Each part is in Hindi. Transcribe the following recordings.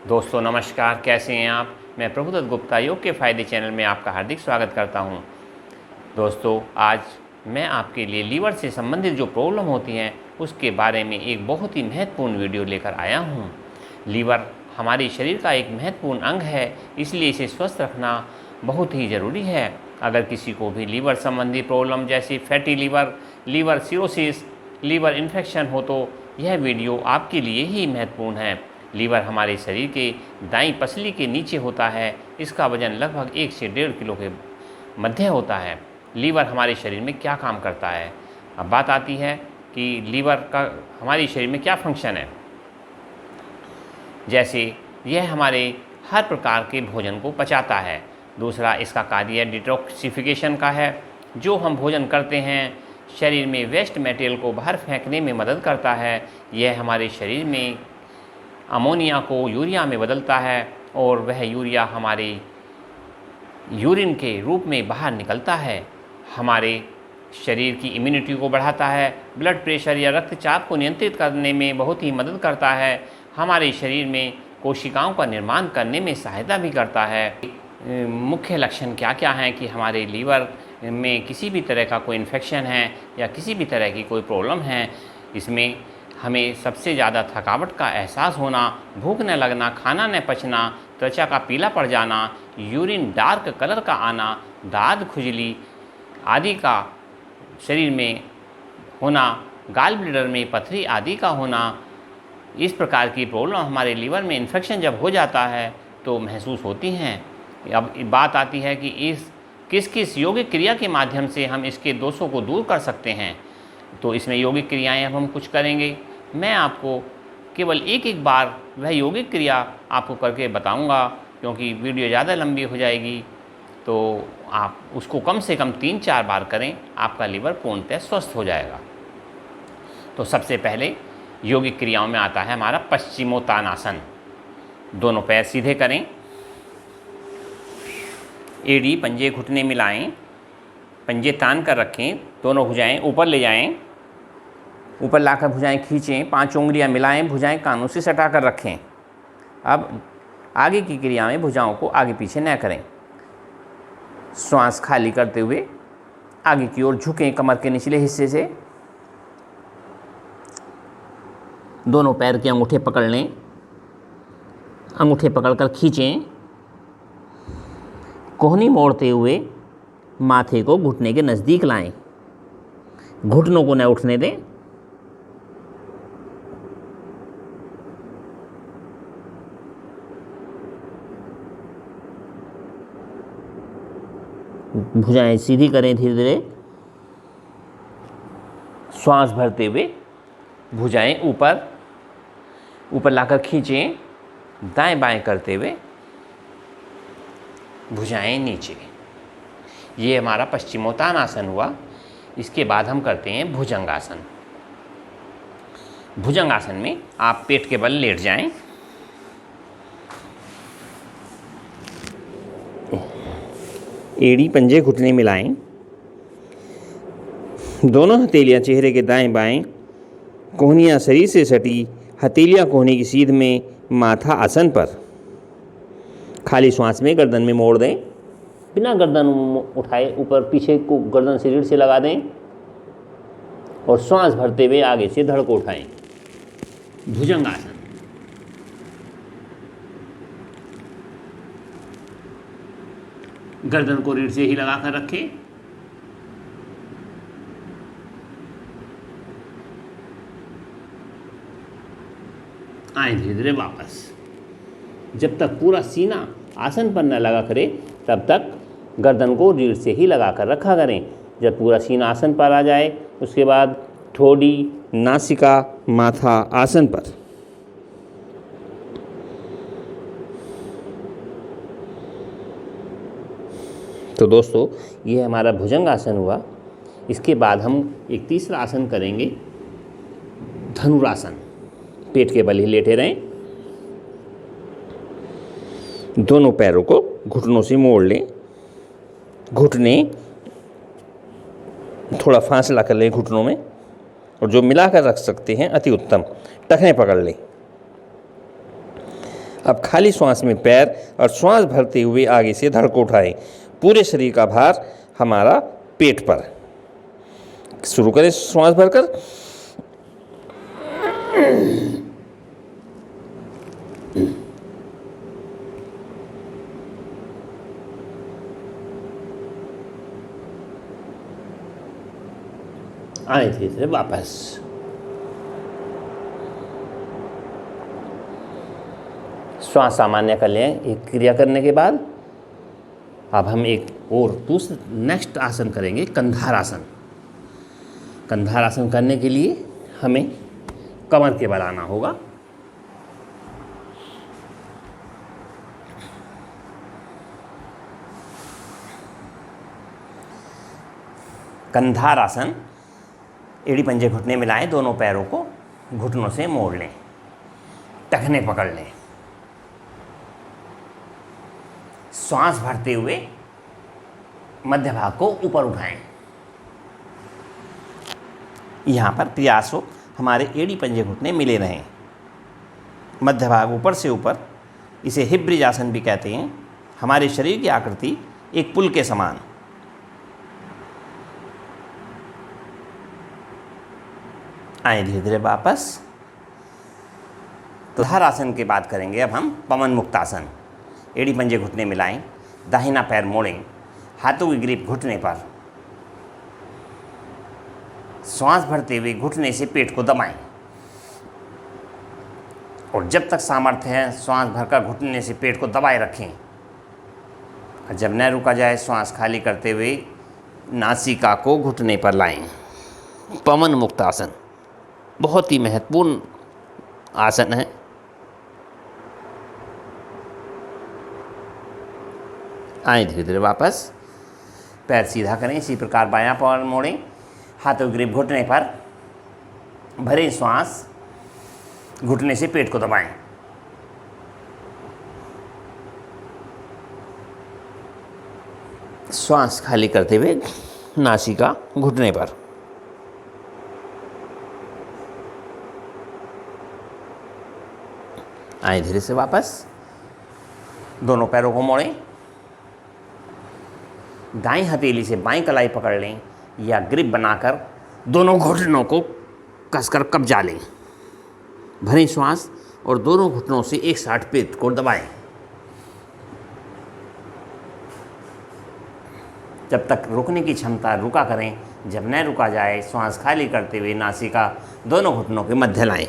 दोस्तों नमस्कार, कैसे हैं आप। मैं प्रभुदत्त गुप्ता योग के फ़ायदे चैनल में आपका हार्दिक स्वागत करता हूं। दोस्तों आज मैं आपके लिए लीवर से संबंधित जो प्रॉब्लम होती हैं उसके बारे में एक बहुत ही महत्वपूर्ण वीडियो लेकर आया हूं। लीवर हमारे शरीर का एक महत्वपूर्ण अंग है, इसलिए इसे स्वस्थ रखना बहुत ही ज़रूरी है। अगर किसी को भी लीवर संबंधी प्रॉब्लम जैसे fatty liver, liver cirrhosis, liver infection हो तो यह वीडियो आपके लिए ही महत्वपूर्ण है। लीवर हमारे शरीर के दाईं पसली के नीचे होता है। इसका वजन लगभग 1 से 1.5 किलो के मध्य होता है। लीवर हमारे शरीर में क्या काम करता है। अब बात आती है कि लीवर का हमारे शरीर में क्या फंक्शन है। जैसे यह हमारे हर प्रकार के भोजन को पचाता है। दूसरा इसका कार्य डिटॉक्सिफिकेशन का है। जो हम भोजन करते हैं शरीर में वेस्ट मटेरियल को बाहर फेंकने में मदद करता है। यह हमारे शरीर में अमोनिया को यूरिया में बदलता है और वह यूरिया हमारे यूरिन के रूप में बाहर निकलता है। हमारे शरीर की इम्यूनिटी को बढ़ाता है। ब्लड प्रेशर या रक्तचाप को नियंत्रित करने में बहुत ही मदद करता है। हमारे शरीर में कोशिकाओं का निर्माण करने में सहायता भी करता है। मुख्य लक्षण क्या क्या हैं कि हमारे लीवर में किसी भी तरह का कोई इन्फेक्शन है या किसी भी तरह की कोई प्रॉब्लम है। इसमें हमें सबसे ज़्यादा थकावट का एहसास होना, भूख न लगना, खाना न पचना, त्वचा का पीला पड़ जाना, यूरिन डार्क कलर का आना, दाद खुजली आदि का शरीर में होना, गाल ब्लैडर में पथरी आदि का होना, इस प्रकार की प्रॉब्लम हमारे लीवर में इन्फेक्शन जब हो जाता है तो महसूस होती हैं। अब बात आती है कि किस किस योगिक क्रिया के माध्यम से हम इसके दोषों को दूर कर सकते हैं। तो इसमें योगिक क्रियाएं अब हम कुछ करेंगे। मैं आपको केवल एक बार वह योगिक क्रिया आपको करके बताऊंगा, क्योंकि वीडियो ज़्यादा लंबी हो जाएगी। तो आप उसको कम से कम 3-4 बार करें, आपका लीवर पूर्णतः स्वस्थ हो जाएगा। तो सबसे पहले योगिक क्रियाओं में आता है हमारा पश्चिमोत्तानासन। दोनों पैर सीधे करें, एड़ी पंजे घुटने मिलाएं, पंजे तान कर रखें, दोनों भुजाएं ऊपर ले जाएं, ऊपर लाकर भुजाएं खींचें, 5 उंगलियां मिलाएं, भुजाएं कानों से सटा कर रखें। अब आगे की क्रिया में भुजाओं को आगे पीछे न करें। श्वास खाली करते हुए आगे की ओर झुकें कमर के निचले हिस्से से। दोनों पैर के अंगूठे पकड़ लें, अंगूठे पकड़कर खींचें। कोहनी मोड़ते हुए माथे को घुटने के नज़दीक लाएं, घुटनों को न उठने दें। भुजाएं सीधी करें धीरे धीरे। श्वास भरते हुए भुजाएं ऊपर ऊपर लाकर खींचें, दाएं बाएं करते हुए भुजाएं नीचे। ये हमारा पश्चिमोत्तानासन हुआ। इसके बाद हम करते हैं भुजंगासन। भुजंगासन में आप पेट के बल लेट जाएं, एड़ी पंजे घुटने मिलाएं, दोनों हथेलियां चेहरे के दाएं बाएं, कोहनियां शरीर से सटी, हथेलियां कोहनी की सीध में, माथा आसन पर। खाली श्वास में गर्दन में मोड़ दें, बिना गर्दन उठाए ऊपर पीछे को गर्दन से रीढ़ से लगा दें और श्वास भरते हुए आगे से धड़ को उठाएं। भुजंगासन। गर्दन को रीढ़ से ही लगाकर रखें। आए धीरे धीरे वापस। जब तक पूरा सीना आसन पर न लगा करे तब तक गर्दन को रीढ़ से ही लगाकर रखा करें। जब पूरा सीना आसन पर आ जाए उसके बाद ठोड़ी, नासिका, माथा आसन पर। तो दोस्तों ये हमारा भुजंगासन हुआ। इसके बाद हम एक तीसरा आसन करेंगे, धनुरासन। पेट के बल ही लेटे रहें, दोनों पैरों को घुटनों से मोड़ लें, घुटने थोड़ा फासला कर लें घुटनों में, और जो मिलाकर रख सकते हैं अति उत्तम। टखने पकड़ लें, अब खाली श्वास में पैर और श्वास भरते हुए आगे से धड़ को उठाएं। पूरे शरीर का भार हमारा पेट पर। शुरू करें श्वास भरकर। आए धीरे वापस। श्वास सामान्य कर लें एक क्रिया करने के बाद। अब हम एक और दूसरा नेक्स्ट आसन करेंगे, कंधार आसन। कंधार आसन करने के लिए हमें कमर के बल आना होगा। कंधार आसन, एड़ी पंजे घुटने मिलाएं, दोनों पैरों को घुटनों से मोड़ लें, टखने पकड़ लें, श्वास भरते हुए मध्य भाग को ऊपर उठाएं। यहाँ पर प्रयास हो हमारे एड़ी पंजे घुटने मिले रहें, मध्य भाग ऊपर से ऊपर। इसे हिप ब्रिज आसन भी कहते हैं। हमारे शरीर की आकृति एक पुल के समान। आए धीरे धीरे वापस। कंधार आसन के बाद करेंगे अब हम पवन मुक्त आसन। एड़ी पंजे घुटने मिलाएं, दाहिना पैर मोड़ें, हाथों की ग्रिप घुटने पर, श्वास भरते हुए घुटने से पेट को दबाएं और जब तक सामर्थ्य है श्वास भरकर घुटने से पेट को दबाए रखें। और जब न रुका जाए श्वास खाली करते हुए नासिका को घुटने पर लाएं। पवन मुक्त आसन बहुत ही महत्वपूर्ण आसन है। आए धीरे धीरे वापस। पैर सीधा करें, इसी प्रकार बायां पैर मोड़ें, हाथों की ग्रिप घुटने पर, भरें श्वास, घुटने से पेट को दबाएं। श्वास खाली करते हुए नासिका घुटने पर। आए धीरे से वापस। दोनों पैरों को मोड़ें, दाईं हथेली से बाईं कलाई पकड़ लें या ग्रिप बनाकर दोनों घुटनों को कसकर कब्जा लें। भरें श्वास और दोनों घुटनों से एक साथ पेट को दबाएं। जब तक रुकने की क्षमता रुका करें। जब न रुका जाए श्वास खाली करते हुए नासिका दोनों घुटनों के मध्य लाएं।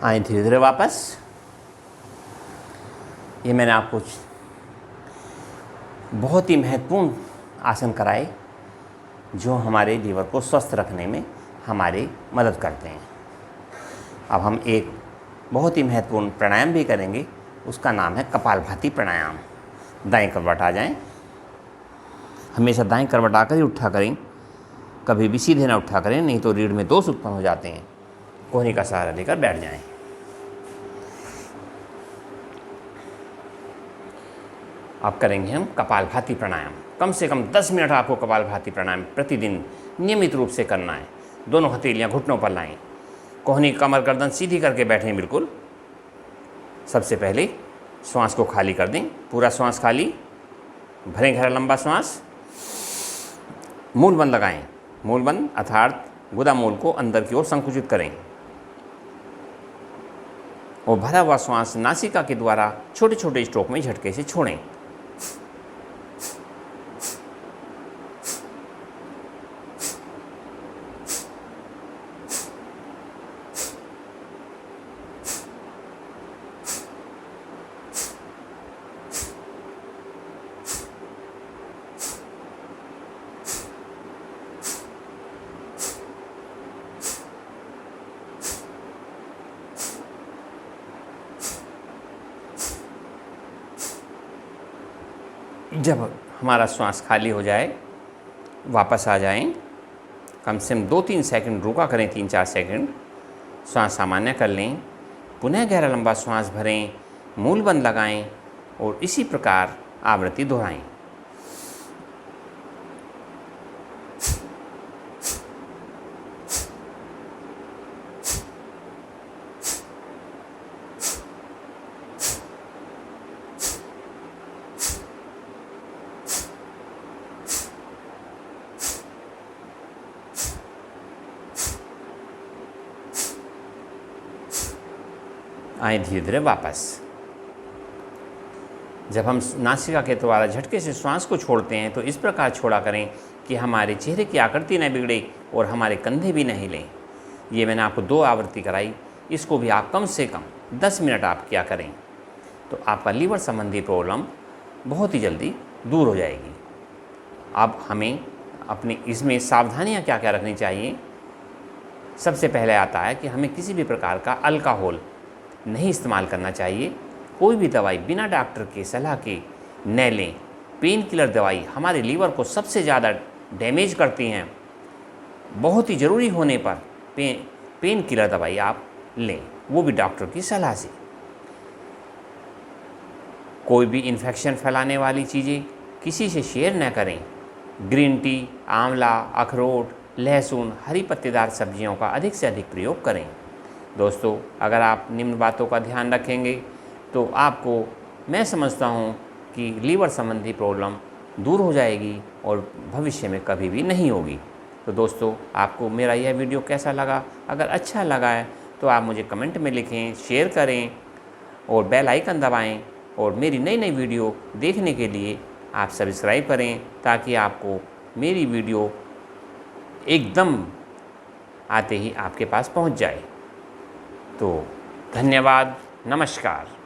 आए धीरे धीरे वापस। ये मैंने आपको बहुत ही महत्वपूर्ण आसन कराए जो हमारे लीवर को स्वस्थ रखने में हमारी मदद करते हैं। अब हम एक बहुत ही महत्वपूर्ण प्राणायाम भी करेंगे, उसका नाम है कपालभाति प्राणायाम। दाएं करवट आ जाएं। हमेशा दाएं करवट आकर ही उठा करें, कभी भी सीधे ना उठा करें, नहीं तो रीढ़ में दोष उत्पन्न हो जाते हैं। कोहनी का सहारा लेकर बैठ जाएं। अब करेंगे हम कपालभाति प्राणायाम। कम से कम 10 मिनट आपको कपालभाति प्राणायाम प्रतिदिन नियमित रूप से करना है। दोनों हथेलियां घुटनों पर लाएं, कोहनी कमर गर्दन सीधी करके बैठें बिल्कुल। सबसे पहले श्वास को खाली कर दें, पूरा श्वास खाली, भरें गहरा लंबा श्वास, मूल बंद लगाएं। मूल बंद अर्थात गुदा मूल को अंदर की ओर संकुचित करें और भरा हुआ श्वास नासिका के द्वारा छोटे छोटे स्ट्रोक में झटके से छोड़ें। जब हमारा श्वास खाली हो जाए वापस आ जाएं। कम से कम 2-3 सेकंड रुका करें, 3-4 सेकंड। श्वास सामान्य कर लें, पुनः गहरा लंबा श्वास भरें, मूल बंद लगाएं और इसी प्रकार आवृत्ति दोहराएं। आए धीरे धीरे वापस। जब हम नासिका के द्वारा झटके से श्वास को छोड़ते हैं तो इस प्रकार छोड़ा करें कि हमारे चेहरे की आकृति न बिगड़े और हमारे कंधे भी न हिलें। ये मैंने आपको 2 आवृत्ति कराई, इसको भी आप कम से कम 10 मिनट आप क्या करें तो आपका लीवर संबंधी प्रॉब्लम बहुत ही जल्दी दूर हो जाएगी। अब हमें अपनी इसमें सावधानियां क्या क्या रखनी चाहिए। सबसे पहले आता है कि हमें किसी भी प्रकार का अल्कोहल नहीं इस्तेमाल करना चाहिए। कोई भी दवाई बिना डॉक्टर की सलाह के न लें। पेन किलर दवाई हमारे लीवर को सबसे ज़्यादा डैमेज करती हैं। बहुत ही ज़रूरी होने पर पेन किलर दवाई आप लें, वो भी डॉक्टर की सलाह से। कोई भी इन्फेक्शन फैलाने वाली चीज़ें किसी से शेयर न करें। ग्रीन टी, आंवला, अखरोट, लहसुन, हरी पत्तेदार सब्जियों का अधिक से अधिक प्रयोग करें। दोस्तों, अगर आप निम्न बातों का ध्यान रखेंगे तो आपको मैं समझता हूँ कि लीवर संबंधी प्रॉब्लम दूर हो जाएगी और भविष्य में कभी भी नहीं होगी। तो दोस्तों, आपको मेरा यह वीडियो कैसा लगा? अगर अच्छा लगा है तो आप मुझे कमेंट में लिखें, शेयर करें और बेल आइकन दबाएं और मेरी नई नई वीडियो देखने के लिए आप सब्सक्राइब करें ताकि आपको मेरी वीडियो एकदम आते ही आपके पास पहुंच जाए। तो धन्यवाद, नमस्कार।